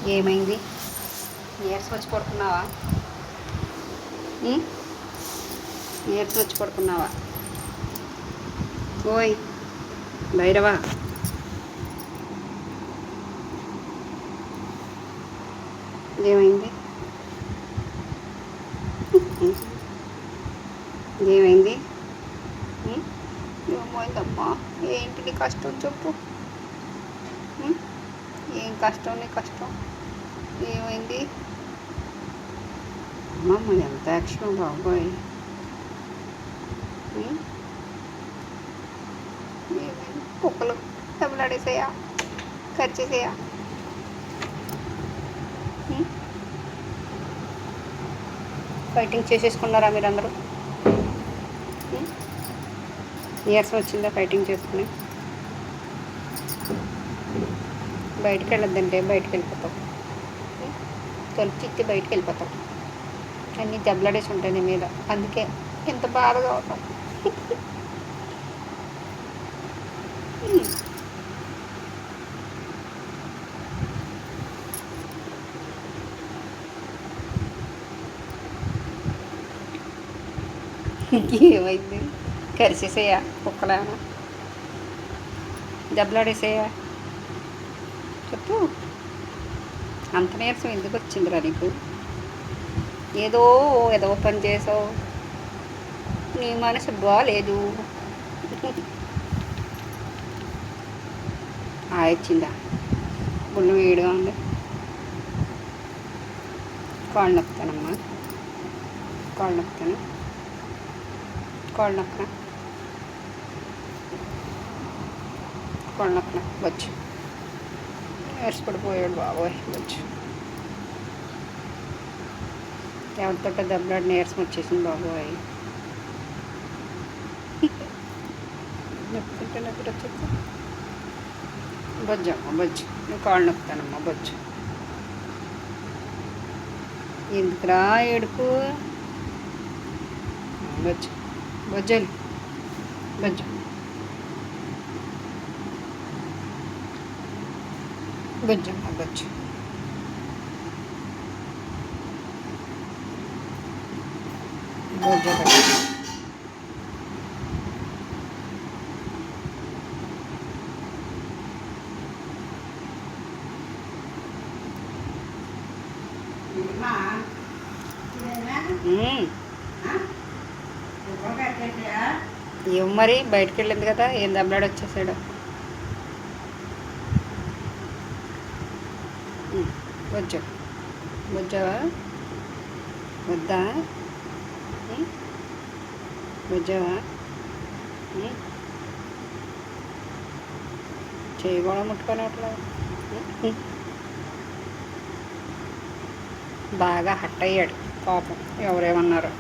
ఏమైంది? నీరసం వచ్చి పడుకున్నావా? నీరసం వచ్చి పడుకున్నావా? ఓయ్ భైరవా, ఏమైంది? ఏమైంది? ఏమైందమ్మా? ఏంటి నీ కష్టం చెప్పు. ఏం కష్టం నీ కష్టం? ఏమైంది? అమ్మమ్మ ఎంత యాక్షన్ బాబోయ్. ఏమైంది? కుక్కలు దెబ్బలాడేసాయా? కరిచేసాయా? ఫైటింగ్ చేసేసుకున్నారా మీరందరూ? నీరసం వచ్చిందా ఫైటింగ్ చేసుకుని? బయటికి వెళ్ళొద్దంటే బయటికి వెళ్ళిపోతావు. తలుపు చిక్కి బయటికి వెళ్ళిపోతావు. అన్నీ దెబ్బలాడేసి ఉంటాయి నీ మీద, అందుకే ఎంత బాధగా ఉంటావు. ఏమైంది? కరిసేసాయా కుక్కలేమన్నా? దెబ్బలాడేసాయా? చెప్పు. అంత నీరసం ఎందుకు వచ్చిందిరా నీకు? ఏదో పని చేసావు, నీ మనసు బాగాలేదు. వచ్చిందా? గుండె వేడిగా ఉంది. కాళ్ళు నొక్కుతానమ్మా, కాళ్ళు నొక్కుతాను, కాళ్ళు నొక్కన, కాళ్ళు నొక్కన. వచ్చు నేర్చుపడిపోయాడు బాబోయ్. వచ్చు ఎవరితో దెబ్బలాడి నీరసం వచ్చేసింది బాబోయ్. నొప్పుకుంటే నొప్పి వచ్చేస్తా. బొజ్జమ్మ బొజ్జు, నువ్వు కాళ్ళు నొక్కుతానమ్మా బొజ్జు. ఎందుకురా ఏడుపు? బొజ్జు బొజ్జలు బొజ్జు బొజ్జమ్మ బొజ్జు. బొజ్జు బొజ్జు. ఏం మరి బయటికి వెళ్ళింది కదా, ఏం దెబ్బలాడి వచ్చేసాడు. వచ్చా వచ్చావా? వద్దా? వచ్చావా? చేయి కూడా ముట్టుకొని అట్లా బాగా హట్ అయ్యాడు పాపం. ఎవరేమన్నారు?